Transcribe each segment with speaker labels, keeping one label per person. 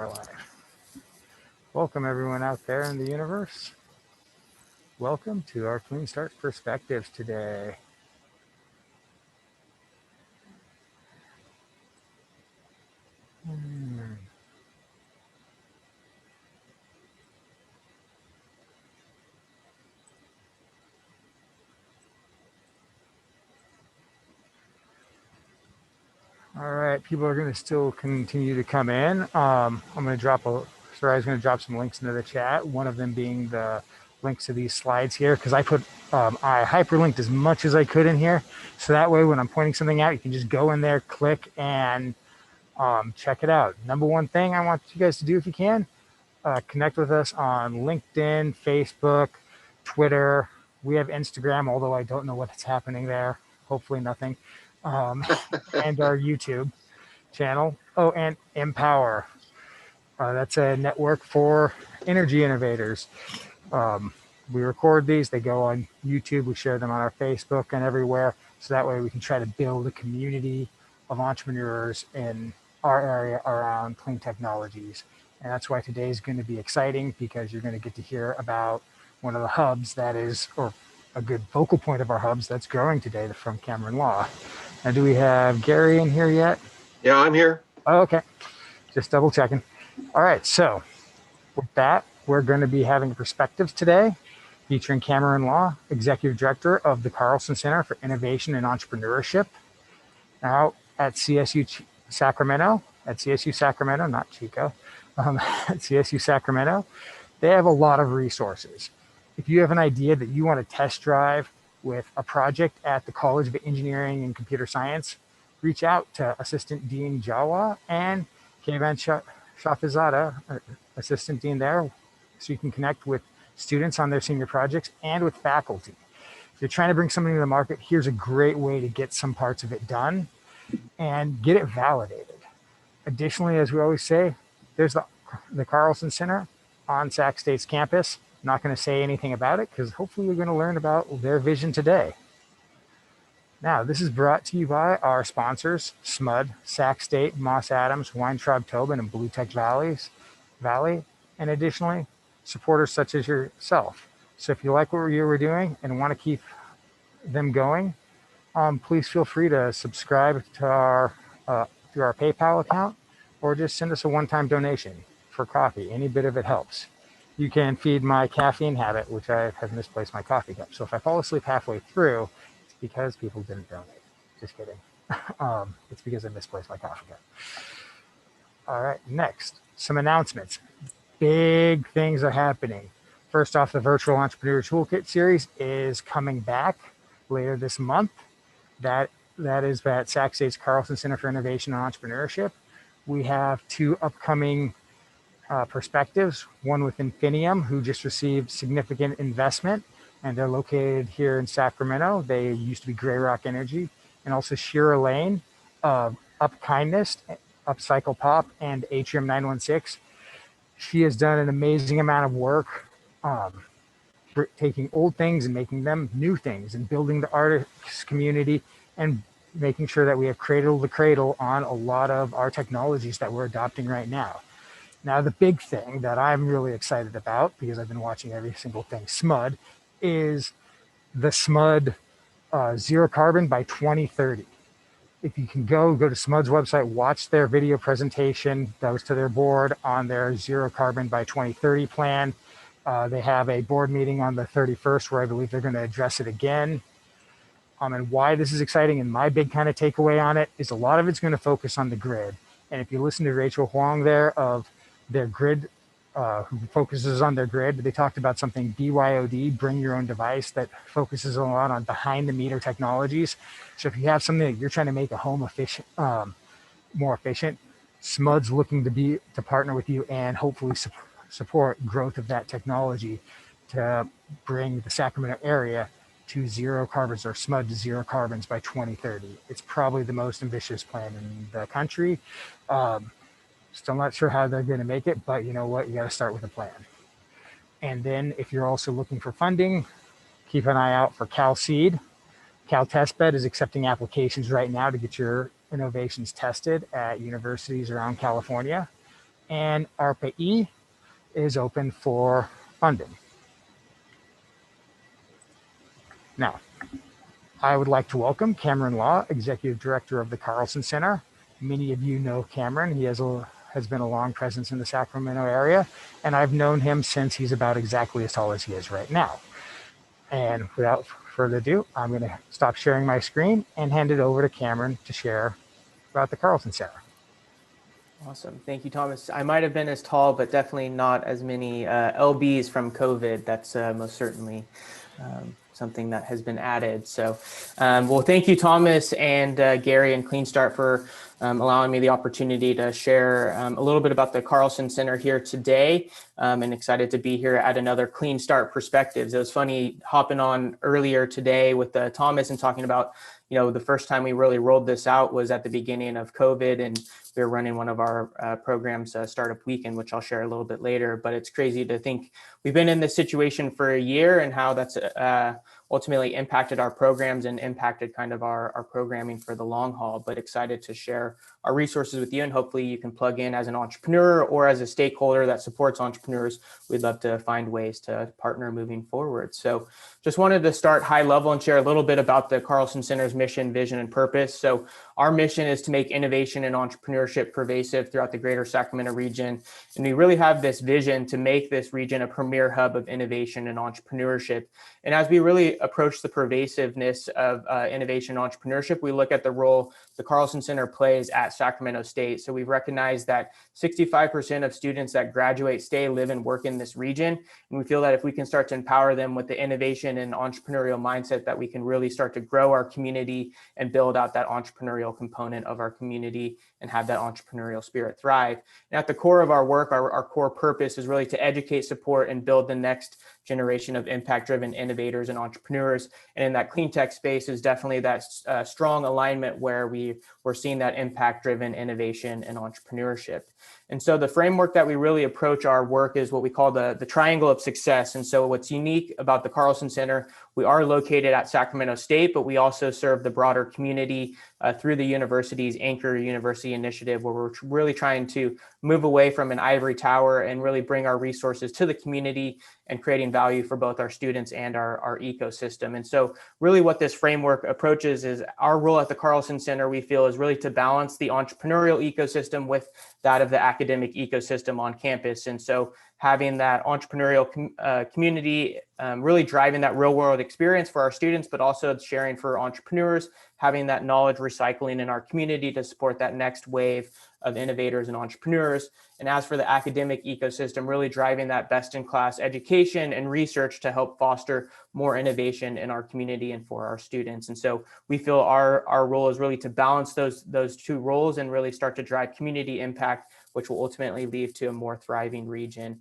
Speaker 1: Live. Welcome everyone out there in the universe. Welcome to our CleanStart Perspectives today. All right, people are going to still continue to come in. I'm going to drop some links into the chat. One of them being the links to these slides here, because I hyperlinked as much as I could in here, so that way when I'm pointing something out, you can just go in there, click, and check it out. Number one thing I want you guys to do, if you can, connect with us on LinkedIn, Facebook, Twitter. We have Instagram, although I don't know what's happening there. Hopefully nothing. And our YouTube channel. Oh, and Empower. That's a network for energy innovators. We record these. They go on YouTube. We share them on our Facebook and everywhere. So that way we can try to build a community of entrepreneurs in our area around clean technologies. And that's why today is going to be exciting, because you're going to get to hear about one of the hubs that is, or a good focal point of our hubs that's growing today from Cameron Law. Now, do we have Gary in here yet?
Speaker 2: Yeah, I'm here.
Speaker 1: Oh, okay. Just double checking. All right. So with that, we're going to be having Perspectives today featuring Cameron Law, Executive Director of the Carlsen Center for Innovation and Entrepreneurship. Now at CSU Sacramento, not Chico, at CSU Sacramento, they have a lot of resources. If you have an idea that you want to test drive with a project at the College of Engineering and Computer Science, reach out to Assistant Dean Jawa and Kevan Shafizada, Assistant Dean there, so you can connect with students on their senior projects and with faculty. If you're trying to bring something to the market, here's a great way to get some parts of it done and get it validated. Additionally, as we always say, there's the Carlsen Center on Sac State's campus. I'm not going to say anything about it because hopefully you're going to learn about their vision today. Now, this is brought to you by our sponsors, SMUD, Sac State, Moss Adams, Weintraub Tobin, and Blue Tech Valley, and additionally, supporters such as yourself. So if you like what you were doing and want to keep them going, please feel free to subscribe to our through our PayPal account, or just send us a one-time donation for coffee. Any bit of it helps. You can feed my caffeine habit, which I have misplaced my coffee cup. So if I fall asleep halfway through, it's because people didn't donate. Just kidding. It's because I misplaced my coffee cup. All right, next, some announcements. Big things are happening. First off, the Virtual Entrepreneur Toolkit series is coming back later this month. That is at Sac State's Carlsen Center for Innovation and Entrepreneurship. We have two upcoming perspectives, one with Infinium, who just received significant investment, and they're located here in Sacramento. They used to be Grey Rock Energy, and also Shira Lane of Up Kindness, Upcycle Pop, and Atrium 916. She has done an amazing amount of work taking old things and making them new things, and building the artist community, and making sure that we have cradle to cradle on a lot of our technologies that we're adopting right now. Now, the big thing that I'm really excited about, because I've been watching every single thing SMUD, is the SMUD Zero Carbon by 2030. If you can go to SMUD's website, watch their video presentation that was to their board on their Zero Carbon by 2030 plan. They have a board meeting on the 31st where I believe they're going to address it again. And why this is exciting, and my big kind of takeaway on it, is a lot of it's going to focus on the grid. And if you listen to Rachel Huang there of their grid, who focuses on their grid, they talked about something BYOD, bring your own device, that focuses a lot on behind the meter technologies. So if you have something that you're trying to make a home efficient, more efficient, SMUD's looking to partner with you and hopefully support growth of that technology to bring the Sacramento area to zero carbons, or SMUD to zero carbons by 2030. It's probably the most ambitious plan in the country. Still not sure how they're going to make it, but you know what? You got to start with a plan. And then if you're also looking for funding, keep an eye out for Cal Seed. Cal Testbed is accepting applications right now to get your innovations tested at universities around California. and ARPA-E is open for funding. Now, I would like to welcome Cameron Law, Executive Director of the Carlsen Center. Many of you know Cameron. He has been a long presence in the Sacramento area, and I've known him since he's about exactly as tall as he is right now. And without further ado, I'm going to stop sharing my screen and hand it over to Cameron to share about the Carlsen Center.
Speaker 2: Awesome. Thank you, Thomas. I might have been as tall, but definitely not as many LBs from COVID. That's most certainly something that has been added. So, well, thank you, Thomas and Gary and CleanStart for allowing me the opportunity to share a little bit about the Carlsen Center here today. And excited to be here at another CleanStart Perspectives. It was funny hopping on earlier today with Thomas and talking about, the first time we really rolled this out was at the beginning of COVID, and we were running one of our programs, Startup Weekend, which I'll share a little bit later. But it's crazy to think we've been in this situation for a year and how that's ultimately impacted our programs and impacted kind of our programming for the long haul. But excited to share our resources with you, and hopefully you can plug in as an entrepreneur or as a stakeholder that supports entrepreneurs. We'd love to find ways to partner moving forward. So just wanted to start high level and share a little bit about the Carlsen Center's mission, vision, and purpose. So our mission is to make innovation and entrepreneurship pervasive throughout the greater Sacramento region. And we really have this vision to make this region a premier hub of innovation and entrepreneurship. And as we really approach the pervasiveness of innovation and entrepreneurship, we look at the role the Carlsen Center plays at Sacramento State. So we've recognized that 65% of students that graduate stay, live, and work in this region. And we feel that if we can start to empower them with the innovation and entrepreneurial mindset, that we can really start to grow our community and build out that entrepreneurial component of our community and have that entrepreneurial spirit thrive. And at the core of our work, our core purpose is really to educate, support, and build the next generation of impact-driven innovators and entrepreneurs. And in that clean tech space is definitely that strong alignment where we're seeing that impact-driven innovation and entrepreneurship. And so the framework that we really approach our work is what we call the triangle of success. And so what's unique about the Carlsen Center, we are located at Sacramento State, but we also serve the broader community through the university's Anchor University Initiative, where we're really trying to move away from an ivory tower and really bring our resources to the community and creating value for both our students and our ecosystem. And so really what this framework approaches is our role at the Carlsen Center, we feel, is really to balance the entrepreneurial ecosystem with that of the academic ecosystem on campus. And so having that entrepreneurial community, really driving that real world experience for our students, but also sharing for entrepreneurs, having that knowledge recycling in our community to support that next wave of innovators and entrepreneurs. And as for the academic ecosystem, really driving that best-in-class education and research to help foster more innovation in our community and for our students. And so we feel our role is really to balance those two roles and really start to drive community impact, which will ultimately lead to a more thriving region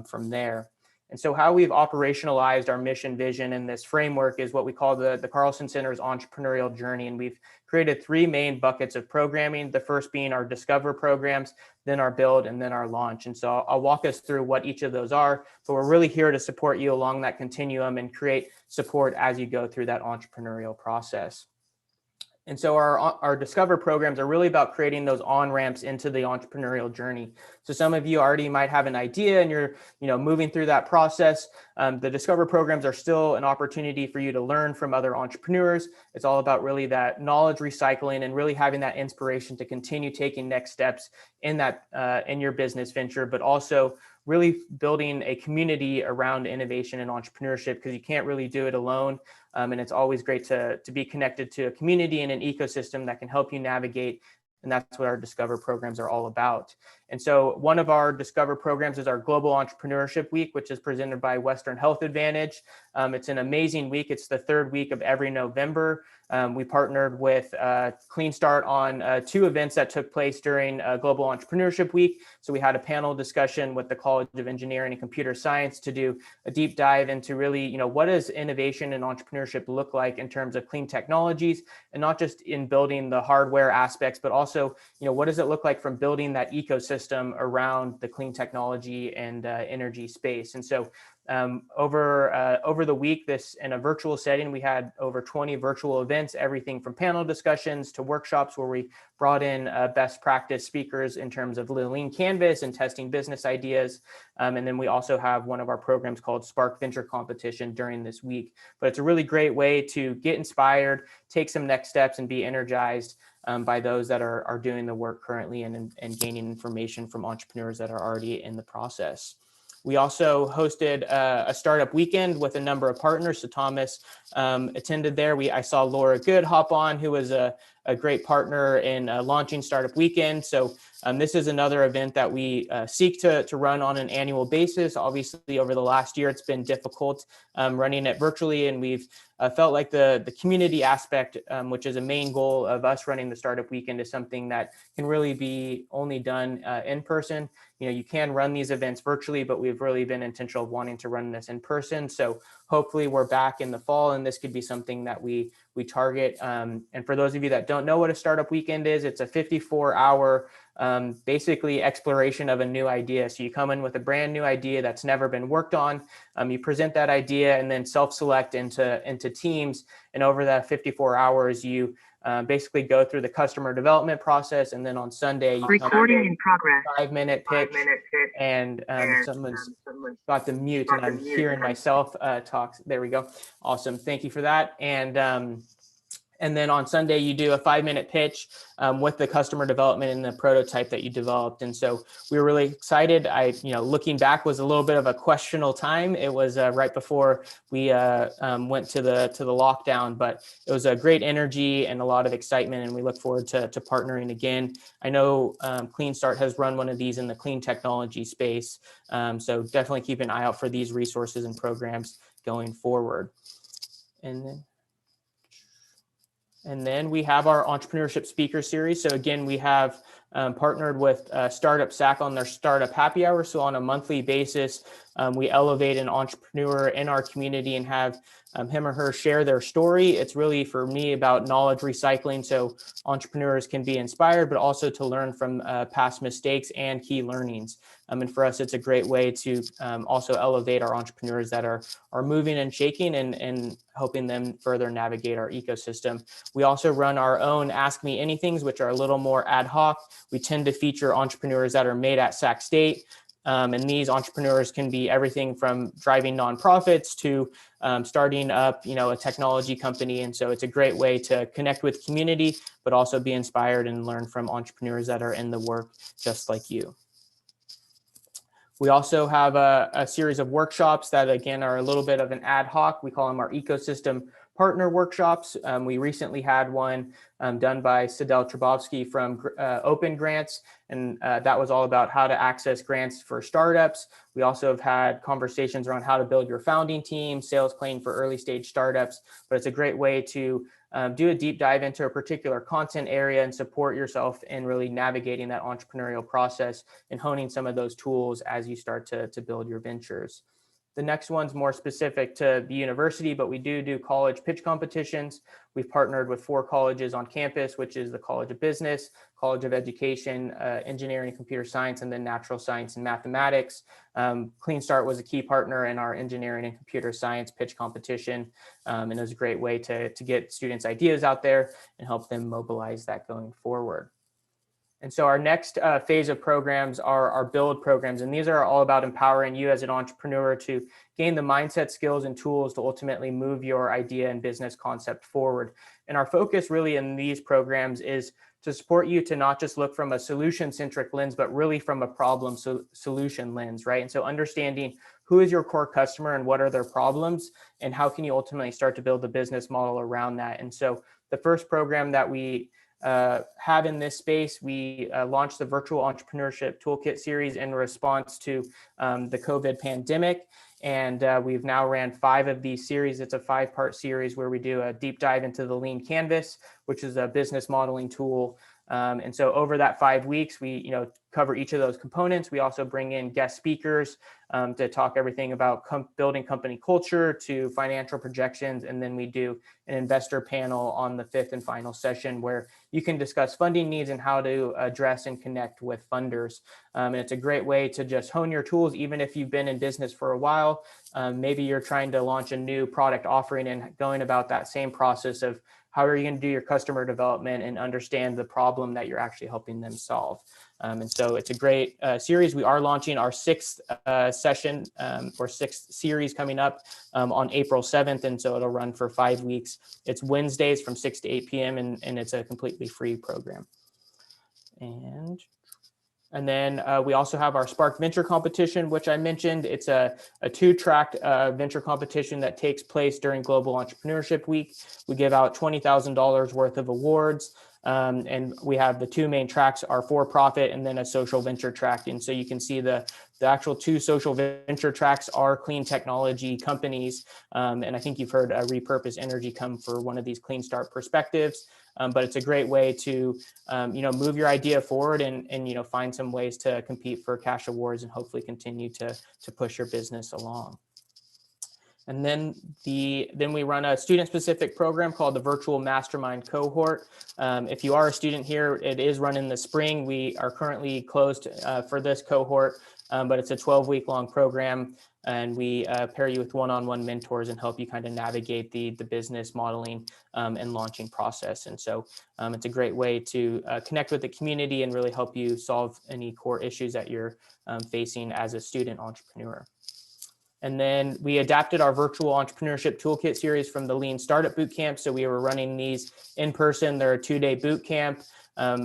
Speaker 2: from there. And so how we've operationalized our mission, vision, and this framework is what we call the Carlsen Center's entrepreneurial journey. And we've created three main buckets of programming, the first being our Discover programs, then our Build, and then our Launch. And so I'll walk us through what each of those are, but we're really here to support you along that continuum and create support as you go through that entrepreneurial process. And so our Discover programs are really about creating those on-ramps into the entrepreneurial journey. So some of you already might have an idea and you're moving through that process. The Discover programs are still an opportunity for you to learn from other entrepreneurs. It's all about really that knowledge recycling and really having that inspiration to continue taking next steps in that in your business venture, but also really building a community around innovation and entrepreneurship, because you can't really do it alone. And it's always great to be connected to a community and an ecosystem that can help you navigate. And that's what our Discover programs are all about. And so one of our Discover programs is our Global Entrepreneurship Week, which is presented by Western Health Advantage. It's an amazing week. It's the third week of every November. We partnered with CleanStart on two events that took place during Global Entrepreneurship Week. So we had a panel discussion with the College of Engineering and Computer Science to do a deep dive into really, what does innovation and entrepreneurship look like in terms of clean technologies, and not just in building the hardware aspects, but also, what does it look like from building that ecosystem ecosystem around the clean technology and energy space. And so over the week, in a virtual setting, we had over 20 virtual events, everything from panel discussions to workshops where we brought in best practice speakers in terms of the Lean Canvas and testing business ideas. And then we also have one of our programs called Spark Venture Competition during this week. But it's a really great way to get inspired, take some next steps, and be energized by those that are doing the work currently and gaining information from entrepreneurs that are already in the process. We also hosted a startup weekend with a number of partners. So Thomas attended there. I saw Laura Good hop on, who was a great partner in launching Startup Weekend. So this is another event that we seek to run on an annual basis. Obviously, over the last year, it's been difficult running it virtually, and we've felt like the community aspect, which is a main goal of us running the Startup Weekend, is something that can really be only done in person. You can run these events virtually, but we've really been intentional of wanting to run this in person. So hopefully we're back in the fall, and this could be something that we target. And for those of you that don't know what a Startup Weekend is, it's a 54-hour basically exploration of a new idea. So you come in with a brand new idea that's never been worked on. You present that idea and then self-select into teams. And over that 54 hours, you basically go through the customer development process. And then on Sunday, you
Speaker 3: recording in progress.
Speaker 2: 5-minute pitch. And someone's got the mute, and I'm hearing myself talk. There we go. Awesome. Thank you for that. And then on Sunday, you do a 5-minute pitch with the customer development and the prototype that you developed. And so we were really excited. Looking back, was a little bit of a questionable time. It was right before we went to the lockdown, but it was a great energy and a lot of excitement. And we look forward to partnering again. I know CleanStart has run one of these in the clean technology space. So definitely keep an eye out for these resources and programs going forward. And then we have our entrepreneurship speaker series. So again, we have partnered with Startup Sac on their Startup Happy Hour. So on a monthly basis, we elevate an entrepreneur in our community and have him or her share their story. It's really, for me, about knowledge recycling. So entrepreneurs can be inspired, but also to learn from past mistakes and key learnings. And for us, it's a great way to also elevate our entrepreneurs that are moving and shaking and helping them further navigate our ecosystem. We also run our own Ask Me Anythings, which are a little more ad hoc. We tend to feature entrepreneurs that are made at Sac State. And these entrepreneurs can be everything from driving nonprofits to starting up, a technology company. And so it's a great way to connect with community, but also be inspired and learn from entrepreneurs that are in the work just like you. We also have a series of workshops that, again, are a little bit of an ad hoc. We call them our ecosystem partner workshops. We recently had one done by Sidel Trabowski from Open Grants, and that was all about how to access grants for startups. We also have had conversations around how to build your founding team, sales planning for early stage startups, but it's a great way to do a deep dive into a particular content area and support yourself in really navigating that entrepreneurial process and honing some of those tools as you start to build your ventures. The next one's more specific to the university, but we do college pitch competitions. We've partnered with 4 colleges on campus, which is the College of Business, College of Education, Engineering and Computer Science, and then Natural Science and Mathematics. CleanStart was a key partner in our Engineering and Computer Science pitch competition, and it was a great way to get students' ideas out there and help them mobilize that going forward. And so our next phase of programs are our build programs. And these are all about empowering you as an entrepreneur to gain the mindset, skills, and tools to ultimately move your idea and business concept forward. And our focus really in these programs is to support you to not just look from a solution-centric lens, but really from a problem solution lens, right? And so understanding who is your core customer and what are their problems, and how can you ultimately start to build a business model around that. And so the first program that we have in this space, we launched the Virtual Entrepreneurship Toolkit series in response to the COVID pandemic. And we've now ran 5 of these series. It's a 5-part series where we do a deep dive into the Lean Canvas, which is a business modeling tool And so over that 5 weeks, we cover each of those components. We also bring in guest speakers to talk everything about building company culture to financial projections. And then we do an investor panel on the 5th and final session where you can discuss funding needs and how to address and connect with funders. And it's a great way to just hone your tools, even if you've been in business for a while. Maybe you're trying to launch a new product offering and going about that same process of how are you going to do your customer development and understand the problem that you're actually helping them solve. And so it's a great series. We are launching our 6th session or 6th series coming up on April 7th. And so it'll run for 5 weeks. It's Wednesdays from 6 to 8 p.m. And it's a completely free program. And then we also have our Spark Venture competition, which I mentioned. It's a 2-track venture competition that takes place during Global Entrepreneurship Week. We give out $20,000 worth of awards. And we have the 2 main tracks are for-profit and then a social venture track. And so you can see the actual 2 social venture tracks are clean technology companies. And I think you've heard Repurpose Energy come for one of these CleanStart Perspectives. But it's a great way to, move your idea forward and find some ways to compete for cash awards and hopefully continue to push your business along. And then we run a student-specific program called the Virtual Mastermind Cohort. If you are a student here, it is run in the spring. We are currently closed for this cohort, but it's a 12-week-long program. And we pair you with one-on-one mentors and help you kind of navigate the business modeling and launching process. And so it's a great way to connect with the community and really help you solve any core issues that you're facing as a student entrepreneur. And then we adapted our virtual entrepreneurship toolkit series from the Lean Startup Bootcamp. So we were running these in person. They're a 2-day boot camp.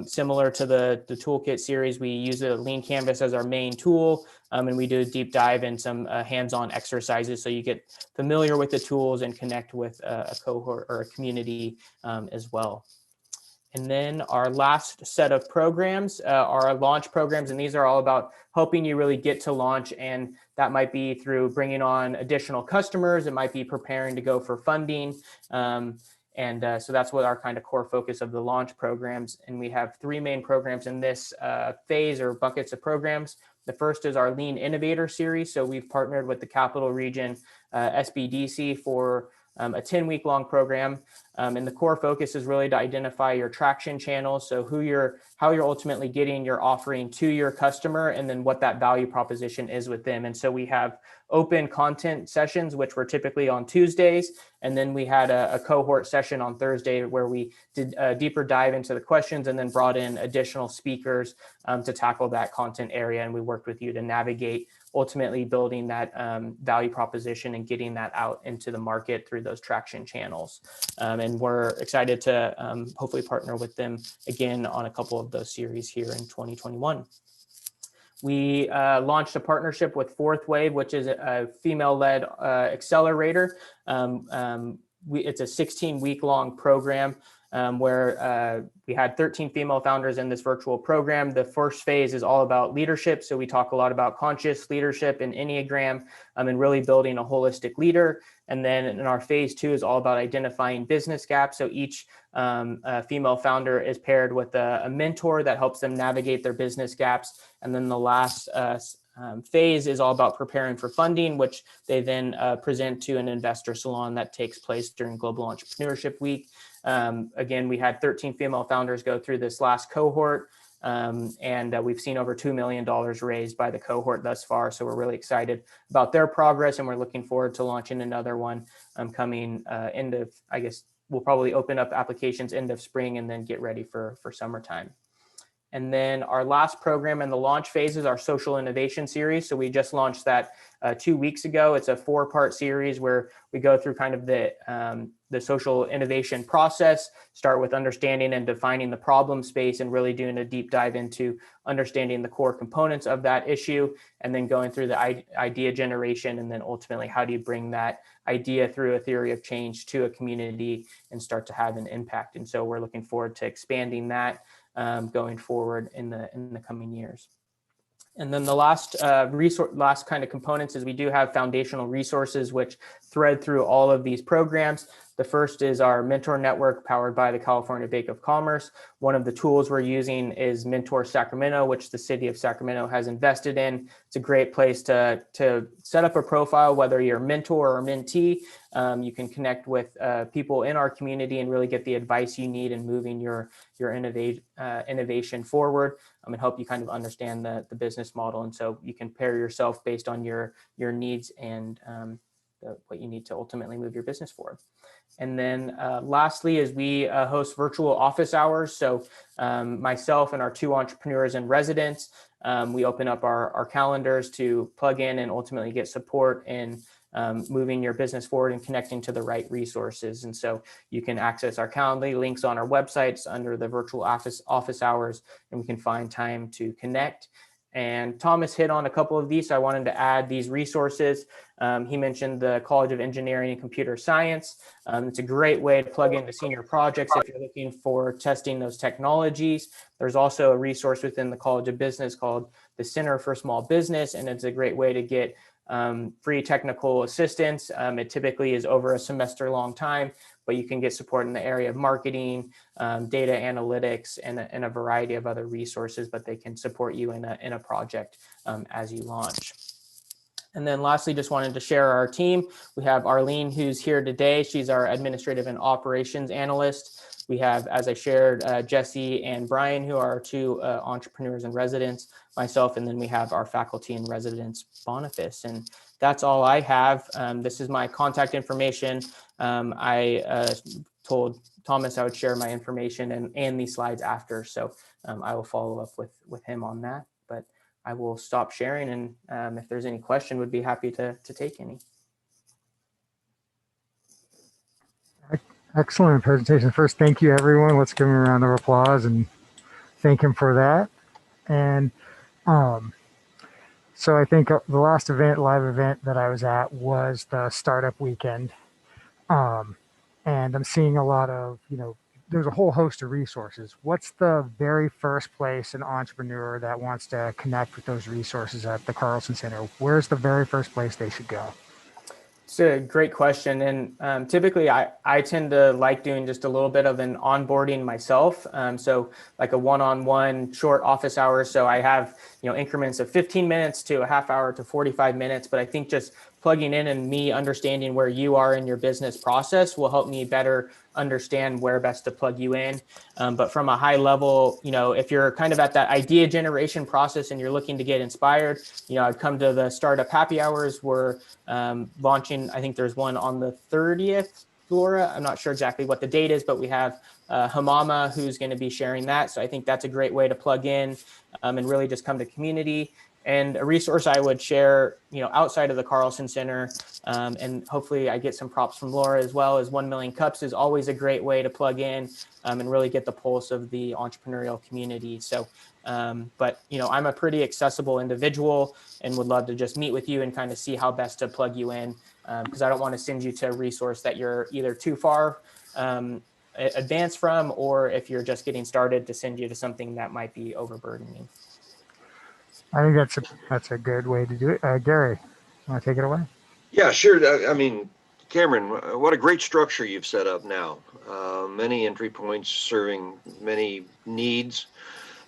Speaker 2: Similar to the toolkit series, we use a Lean Canvas as our main tool, and we do a deep dive in some hands-on exercises so you get familiar with the tools and connect with a cohort or a community as well. And then our last set of programs are our launch programs, and these are all about helping you really get to launch, and that might be through bringing on additional customers. It might be preparing to go for funding. So that's what our kind of core focus of the launch programs. And we have 3 main programs in this phase or buckets of programs. The first is our Lean Innovator series. So we've partnered with the Capital Region SBDC for a 10-week-long program. And the core focus is really to identify your traction channels. So how you're ultimately getting your offering to your customer and then what that value proposition is with them. And so we have open content sessions, which were typically on Tuesdays. And then we had a cohort session on Thursday where we did a deeper dive into the questions and then brought in additional speakers to tackle that content area. And we worked with you to navigate ultimately building that value proposition and getting that out into the market through those traction channels. And we're excited to hopefully partner with them again on a couple of those series here in 2021. We launched a partnership with Fourth Wave, which is a female-led accelerator. It's a 16-week-long program where we had 13 female founders in this virtual program. The first phase is all about leadership. So we talk a lot about conscious leadership and Enneagram and really building a holistic leader. And then in our phase 2 is all about identifying business gaps. So each female founder is paired with a mentor that helps them navigate their business gaps. And then the last phase is all about preparing for funding, which they then present to an investor salon that takes place during Global Entrepreneurship Week. Again, we had 13 female founders go through this last cohort, and we've seen over $2 million raised by the cohort thus far. So we're really excited about their progress, and we're looking forward to launching another one coming end of, I guess, we'll probably open up applications end of spring and then get ready for summertime. And then our last program in the launch phase is our social innovation series. So we just launched that 2 weeks ago. It's a 4-part series where we go through kind of the social innovation process, start with understanding and defining the problem space and really doing a deep dive into understanding the core components of that issue, and then going through the idea generation, and then ultimately how do you bring that idea through a theory of change to a community and start to have an impact. And so we're looking forward to expanding that going forward in the coming years. And then the last kind of components is we do have foundational resources which thread through all of these programs. The first is our mentor network powered by the California Bank of Commerce. One of the tools we're using is Mentor Sacramento, which the city of Sacramento has invested in. It's a great place to set up a profile, whether you're a mentor or a mentee. You can connect with people in our community and really get the advice you need in moving your innovation forward, and help you kind of understand the business model. And so you can pair yourself based on your needs and what you need to ultimately move your business forward. And then lastly is we host virtual office hours. So myself and our 2 entrepreneurs in residence, we open up our calendars to plug in and ultimately get support in moving your business forward and connecting to the right resources. And so you can access our Calendly links on our websites under the virtual office hours, and we can find time to connect. And Thomas hit on a couple of these, so I wanted to add these resources. He mentioned the College of Engineering and Computer Science. It's a great way to plug into senior projects if you're looking for testing those technologies. There's also a resource within the College of Business called the Center for Small Business, and it's a great way to get free technical assistance. It typically is over a semester long time, but you can get support in the area of marketing, data analytics, and a variety of other resources, but they can support you in a project as you launch. And then lastly, just wanted to share our team. We have Arlene, who's here today. She's our administrative and operations analyst. We have, as I shared, Jesse and Brian, who are our 2 entrepreneurs in residence, myself, and then we have our faculty in residence, Boniface. And that's all I have. This is my contact information. I told Thomas I would share my information and these slides after. So I will follow up with him on that. But I will stop sharing, and if there's any question, would be happy to take any.
Speaker 1: Excellent presentation. First, thank you, everyone. Let's give him a round of applause and thank him for that. And so I think the last live event that I was at was the startup weekend. And I'm seeing a lot of, there's a whole host of resources. What's the very first place an entrepreneur that wants to connect with those resources at the Carlsen Center? Where's the very first place they should go?
Speaker 2: It's a great question. And typically I tend to like doing just a little bit of an onboarding myself. So like a one-on-one short office hours. So I have, increments of 15 minutes to a half hour to 45 minutes. But I think just plugging in and me understanding where you are in your business process will help me better understand where best to plug you in. But from a high level, if you're kind of at that idea generation process and you're looking to get inspired, I'd come to the startup happy hours. We're launching, I think there's one on the 30th, Laura. I'm not sure exactly what the date is, but we have Hamama who's going to be sharing that. So I think that's a great way to plug in and really just come to community. And a resource I would share, outside of the Carlsen Center, and hopefully I get some props from Laura as well, as 1 Million Cups is always a great way to plug in and really get the pulse of the entrepreneurial community. So, but, I'm a pretty accessible individual and would love to just meet with you and kind of see how best to plug you in, because I don't want to send you to a resource that you're either too far advanced from, or if you're just getting started, to send you to something that might be overburdening.
Speaker 1: I think that's a good way to do it. Gary, want to take it away?
Speaker 3: Yeah, sure. I mean, Cameron, what a great structure you've set up now. Many entry points serving many needs.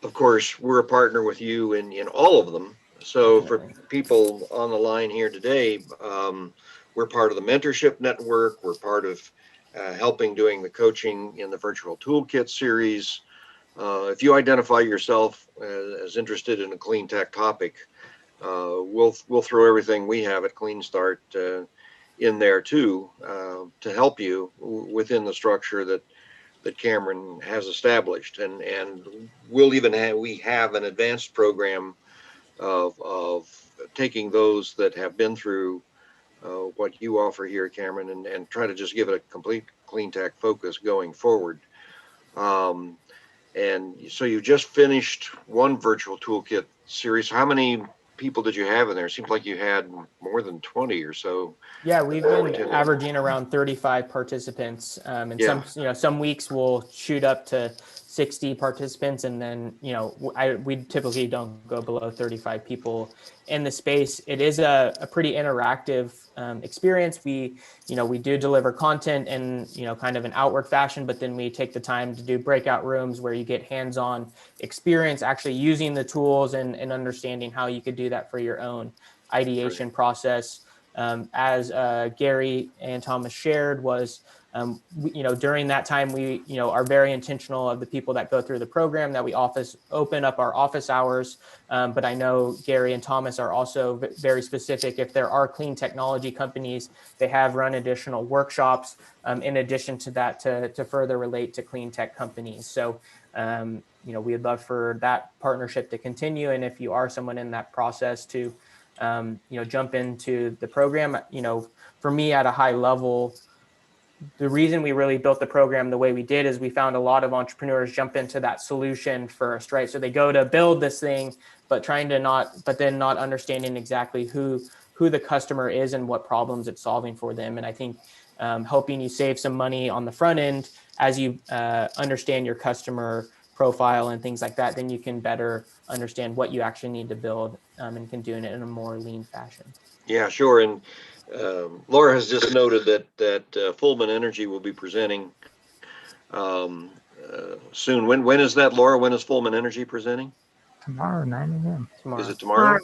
Speaker 3: Of course, we're a partner with you in all of them. So for people on the line here today, we're part of the mentorship network. We're part of helping doing the coaching in the virtual toolkit series. If you identify yourself as interested in a clean tech topic, we'll throw everything we have at CleanStart in there too, to help you within the structure that Cameron has established. And we have an advanced program of taking those that have been through what you offer here, Cameron, and try to just give it a complete clean tech focus going forward. And so you just finished one virtual toolkit series. How many people did you have in there? It seems like you had more than 20 or so.
Speaker 2: Yeah, we've been averaging around 35 participants, and some weeks we'll shoot up to 60 participants, and then we typically don't go below 35 people in the space. It is a pretty interactive experience. We do deliver content in kind of an outward fashion, but then we take the time to do breakout rooms where you get hands-on experience actually using the tools and understanding how you could do that for your own ideation process. As Gary and Thomas shared, was during that time we are very intentional of the people that go through the program, that we open up our office hours. But I know Gary and Thomas are also very specific. If there are clean technology companies, they have run additional workshops in addition to that to further relate to clean tech companies. So we'd love for that partnership to continue. And if you are someone in that process to jump into the program, for me at a high level, the reason we really built the program the way we did is we found a lot of entrepreneurs jump into that solution first, right? So they go to build this thing, but then not understanding exactly who the customer is and what problems it's solving for them. And I think helping you save some money on the front end as you understand your customer profile and things like that, then you can better understand what you actually need to build and can do it in a more lean fashion.
Speaker 3: Yeah, sure. And Laura has just noted that Fullman Energy will be presenting soon. When is that, Laura? When is Fullman Energy presenting?
Speaker 1: Tomorrow, 9 a.m.
Speaker 3: Is it tomorrow?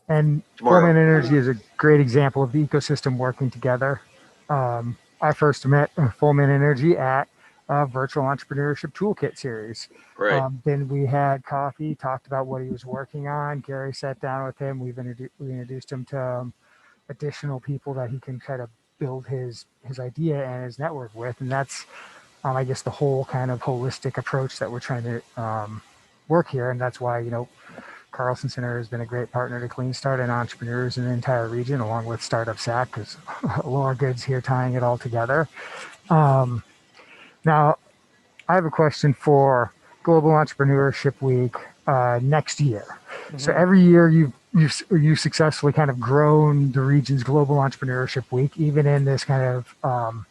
Speaker 1: And Fullman Energy is a great example of the ecosystem working together. I first met Fullman Energy at a virtual entrepreneurship toolkit series.
Speaker 3: Right.
Speaker 1: Then we had coffee, talked about what he was working on. Gary sat down with him. We introduced him to additional people that he can kind of build his idea and his network with. And that's, I guess, the whole kind of holistic approach that we're trying to work here. And that's why, Carlsen Center has been a great partner to CleanStart and entrepreneurs in the entire region, along with Startup Sac, because Laura Good's here tying it all together. Now, I have a question for Global Entrepreneurship Week next year. Mm-hmm. So every year you've successfully kind of grown the region's Global Entrepreneurship Week, even in this kind of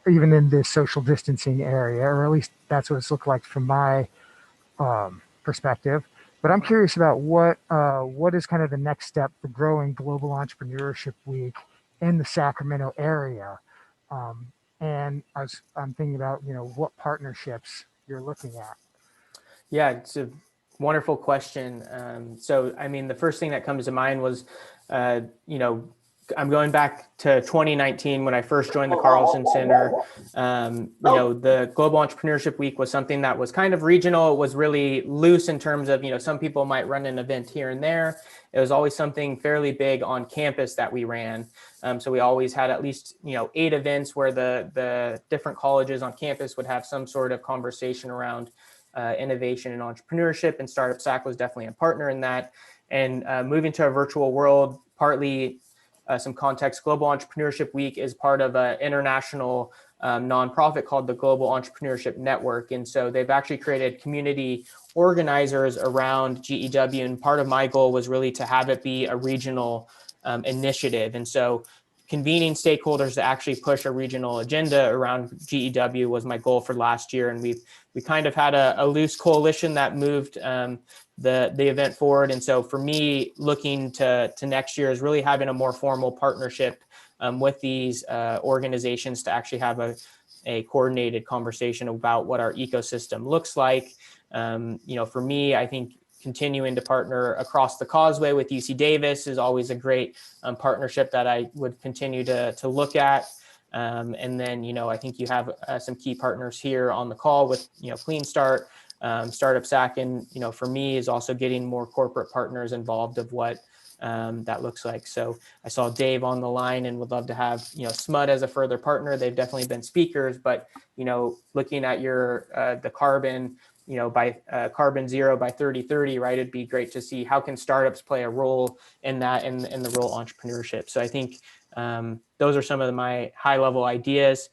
Speaker 1: even in this social distancing area, or at least that's what it's looked like from my perspective. But I'm curious about what is kind of the next step for growing Global Entrepreneurship Week in the Sacramento area. And I'm thinking about, what partnerships you're looking at.
Speaker 2: Yeah, it's a wonderful question. So, I mean, the first thing that comes to mind was, I'm going back to 2019 when I first joined the Carlsen Center. The Global Entrepreneurship Week was something that was kind of regional. It was really loose in terms of, some people might run an event here and there. It was always something fairly big on campus that we ran. So we always had at least, 8 events where the different colleges on campus would have some sort of conversation around innovation and entrepreneurship, and Startup Sac was definitely a partner in that. And moving to a virtual world, partly some context, Global Entrepreneurship Week is part of an international nonprofit called the Global Entrepreneurship Network. And so they've actually created community organizers around GEW. And part of my goal was really to have it be a regional initiative. And so convening stakeholders to actually push a regional agenda around GEW was my goal for last year. And we kind of had a loose coalition that moved the event forward. And so for me, looking to next year is really having a more formal partnership with these organizations to actually have a coordinated conversation about what our ecosystem looks like. For me, I think continuing to partner across the causeway with UC Davis is always a great partnership that I would continue to look at. And then, I think you have some key partners here on the call with, CleanStart, Startup Sac, and, for me is also getting more corporate partners involved of what that looks like. So I saw Dave on the line and would love to have, SMUD as a further partner. They've definitely been speakers, but, looking at the carbon, by carbon zero by 2030, right? It'd be great to see how can startups play a role in that and the role entrepreneurship. So I think those are some of my high level ideas.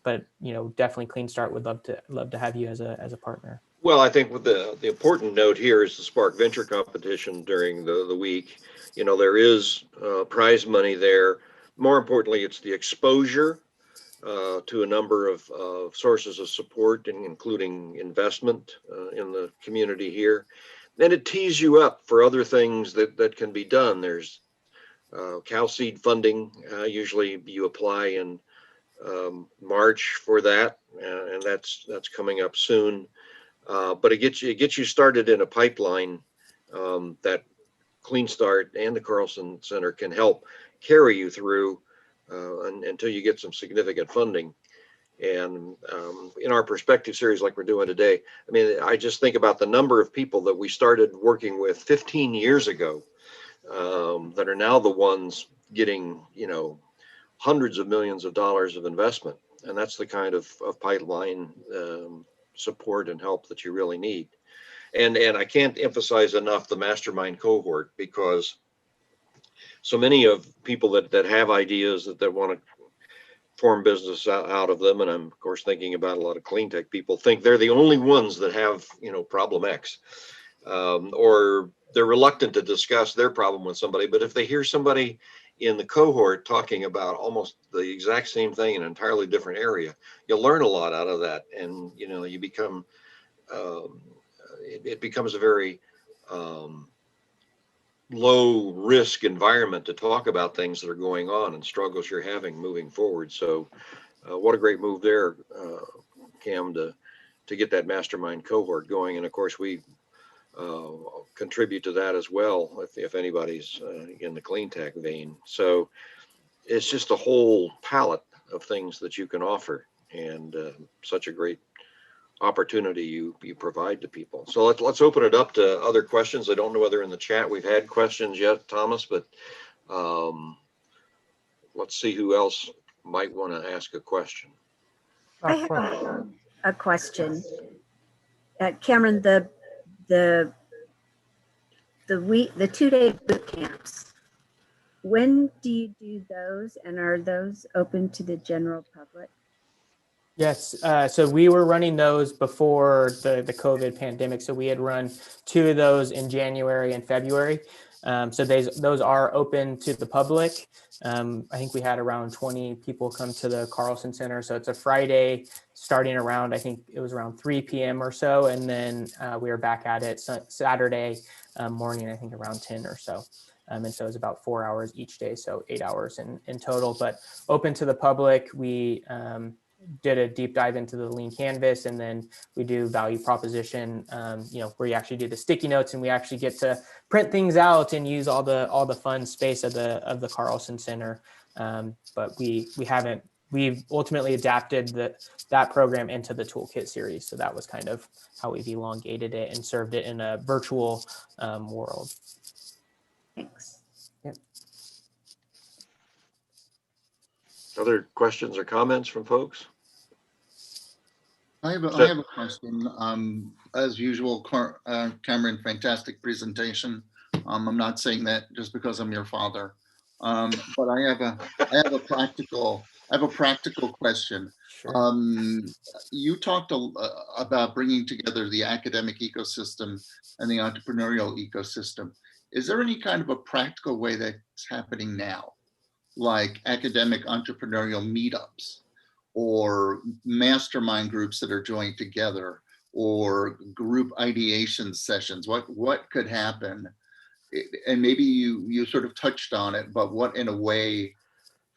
Speaker 2: But definitely CleanStart would love to have you as a partner.
Speaker 3: Well, I think with the important note here is the Spark Venture competition during the week. There is prize money there. More importantly, it's the exposure to a number of sources of support, including investment in the community here. And it tees you up for other things that can be done. There's Cal Seed funding. Usually you apply in March for that, and that's coming up soon. But it gets you started in a pipeline that CleanStart and the Carlsen Center can help carry you through until you get some significant funding. And in our perspective series, like we're doing today, I mean, I just think about the number of people that we started working with 15 years ago that are now the ones getting, hundreds of millions of dollars of investment. And that's the kind of pipeline support and help that you really need. And I can't emphasize enough the mastermind cohort, because so many of people that have ideas that want to form business out of them, and I'm of course thinking about a lot of clean tech people, think they're the only ones that have problem X, or they're reluctant to discuss their problem with somebody. But if they hear somebody in the cohort talking about almost the exact same thing in an entirely different area, you'll learn a lot out of that, and you become it becomes a very low risk environment to talk about things that are going on and struggles you're having moving forward. So what a great move there, Cam, to get that mastermind cohort going. And of course we contribute to that as well if anybody's in the clean tech vein. So it's just a whole palette of things that you can offer, and such a great opportunity you provide to people. So let's open it up to other questions. I don't know whether in the chat we've had questions yet, Thomas, but let's see who else might want to ask a question.
Speaker 4: I have a question. Cameron, the 2-day boot camps, when do you do those, and are those open to the general public?
Speaker 2: Yes, so we were running those before the COVID pandemic. So we had run 2 of those in January and February. So those are open to the public. I think we had around 20 people come to the Carlsen Center. So it's a Friday starting around, I think it was around 3 p.m. or so. And then we were back at it Saturday morning, I think around 10 or so. And so it was about 4 hours each day, so 8 hours in total, but open to the public. We did a deep dive into the lean canvas, and then we do value proposition, where you actually do the sticky notes, and we actually get to print things out and use all the fun space of the Carlsen Center. But we've ultimately adapted that program into the toolkit series. So that was kind of how we've elongated it and served it in a virtual world.
Speaker 4: Thanks.
Speaker 2: Yep.
Speaker 3: Other questions or comments from folks?
Speaker 5: I have a question. As usual, Cameron, fantastic presentation. I'm not saying that just because I'm your father, but I have a practical question.
Speaker 2: Sure.
Speaker 5: You talked about bringing together the academic ecosystem and the entrepreneurial ecosystem. Is there any kind of a practical way that's happening now, like academic entrepreneurial meetups, or mastermind groups that are joined together, or group ideation sessions? What could happen? And maybe you sort of touched on it, but what, in a way,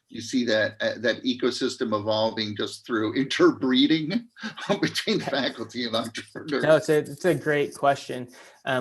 Speaker 5: you see that ecosystem evolving just through interbreeding between faculty and entrepreneurs?
Speaker 2: No, it's a great question.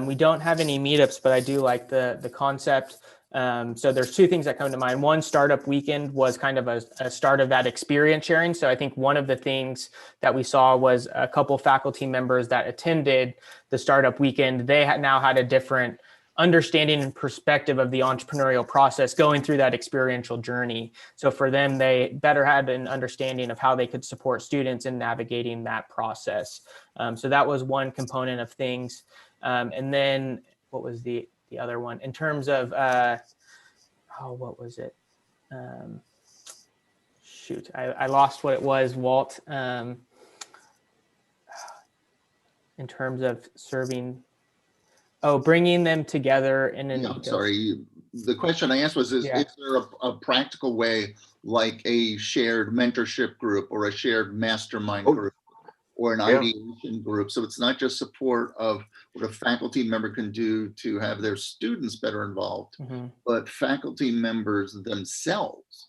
Speaker 2: We don't have any meetups, but I do like the concept. So there's 2 things that come to mind. One, Startup Weekend was kind of a start of that experience sharing. So I think one of the things that we saw was a couple faculty members that attended the Startup Weekend. They now had a different understanding and perspective of the entrepreneurial process going through that experiential journey. So for them, they better had an understanding of how they could support students in navigating that process. So that was one component of things. And then what was the other one in terms of, what was it? Shoot, I lost what it was, Walt. In terms of serving, Oh, bringing them together in an
Speaker 5: Yeah, I'm
Speaker 2: ecosystem.
Speaker 5: sorry. The question I asked was, is
Speaker 2: Yeah.
Speaker 5: there a practical way, like a shared mentorship group or a shared mastermind
Speaker 3: Oh,
Speaker 5: group or an
Speaker 3: yeah.
Speaker 5: ideation group? So it's not just support of what a faculty member can do to have their students better involved, but faculty members themselves,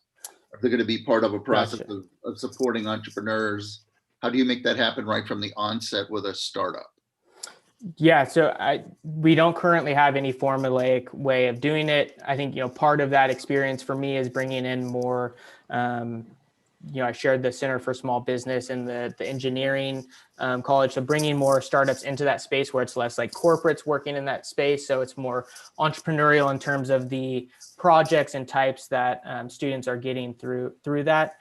Speaker 5: if they're going to be part of a process
Speaker 2: Gotcha.
Speaker 5: of supporting entrepreneurs. How do you make that happen right from the onset with a startup?
Speaker 2: Yeah, so we don't currently have any formulaic way of doing it. I think, part of that experience for me is bringing in more, I shared the Center for Small Business and the engineering college. So bringing more startups into that space where it's less like corporates working in that space. So it's more entrepreneurial in terms of the projects and types that students are getting through that.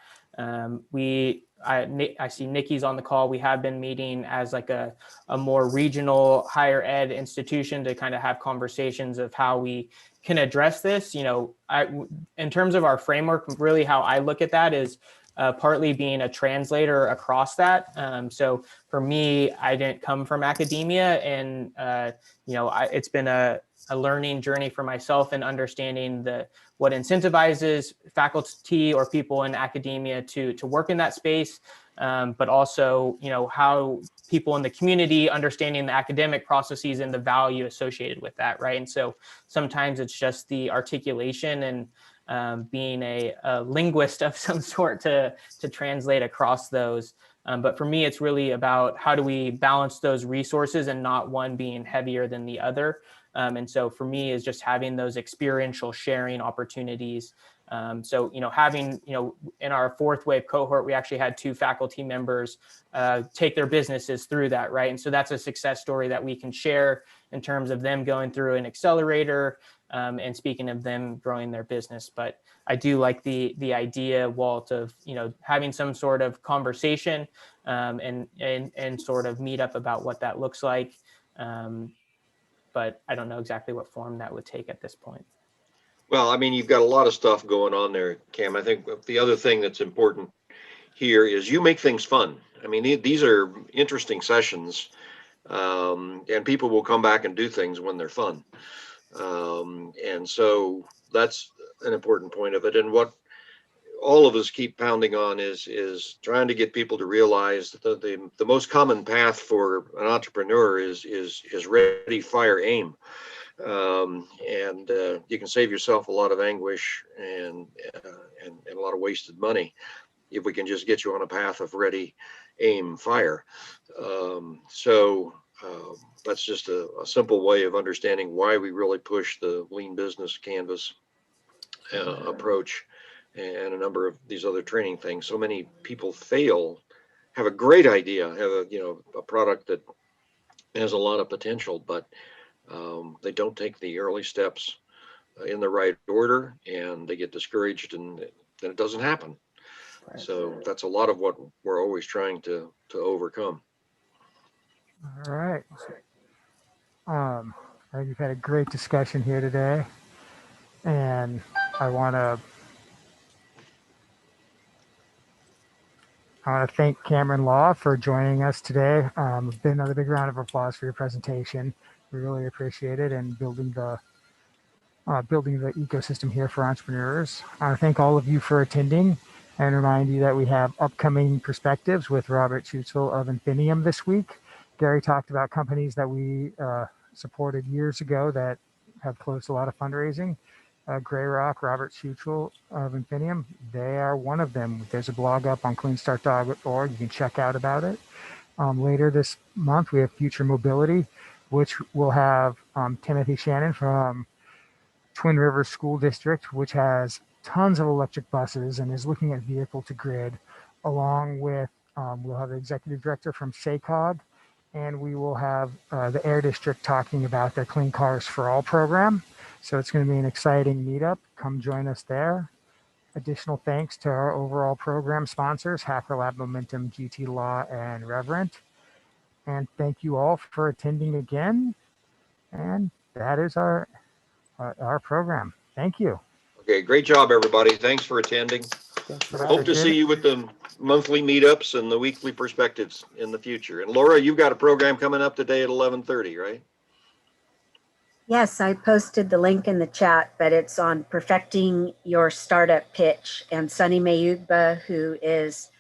Speaker 2: I see Nikki's on the call. We have been meeting as like a more regional higher ed institution to kind of have conversations of how we can address this. In terms of our framework, really how I look at that is partly being a translator across that. So for me, I didn't come from academia, and it's been a learning journey for myself in understanding what incentivizes faculty or people in academia to work in that space, but also how people in the community understanding the academic processes and the value associated with that, right? And so sometimes it's just the articulation and being a linguist of some sort to translate across those. But for me, it's really about how do we balance those resources and not one being heavier than the other. And so for me is just having those experiential sharing opportunities. So, having, in our fourth wave cohort, we actually had 2 faculty members take their businesses through that, right? And so that's a success story that we can share in terms of them going through an accelerator and speaking of them growing their business. But I do like the idea, Walt, of, having some sort of conversation and sort of meet up about what that looks like. But I don't know exactly what form that would take at this point.
Speaker 3: Well, I mean, you've got a lot of stuff going on there, Cam. I think the other thing that's important here is you make things fun. I mean, these are interesting sessions, and people will come back and do things when they're fun. And so that's an important point of it. And what all of us keep pounding on is trying to get people to realize that the most common path for an entrepreneur is ready, fire, aim. And you can save yourself a lot of anguish and a lot of wasted money if we can just get you on a path of ready, aim, fire. So that's just a simple way of understanding why we really push the lean business canvas approach and a number of these other training things. So many people fail, have a great idea, have a product that has a lot of potential, but they don't take the early steps in the right order, and they get discouraged, and then it doesn't happen. Right. So that's a lot of what we're always trying to overcome.
Speaker 1: All right. I think we've had a great discussion here today, and I want to thank Cameron Law for joining us today. Another big round of applause for your presentation. We really appreciate it, and building the ecosystem here for entrepreneurs. I want to thank all of you for attending and remind you that we have upcoming Perspectives with Robert Schutzel of Infinium this week. Gary talked about companies that we supported years ago that have closed a lot of fundraising. Grey Rock, Robert Schutzel of Infinium, they are one of them. There's a blog up on CleanStart.org. You can check out about it. Later this month, we have Future Mobility, which will have Timothy Shannon from Twin Rivers School District, which has tons of electric buses and is looking at vehicle to grid, along with we'll have the executive director from SACOG, and we will have the Air District talking about their Clean Cars for All program. So it's going to be an exciting meetup. Come join us there. Additional thanks to our overall program sponsors, Hacker Lab, Momentum, GT Law, and Reverent. And thank you all for attending again. And that is our program. Thank you.
Speaker 3: Okay, great job, everybody. Thanks for attending. Hope to see you with the monthly meetups and the weekly Perspectives in the future. And Laura, you've got a program coming up today at 11:30, right?
Speaker 4: Yes, I posted the link in the chat, but it's on perfecting your startup pitch. And Sunny Mayugba, who is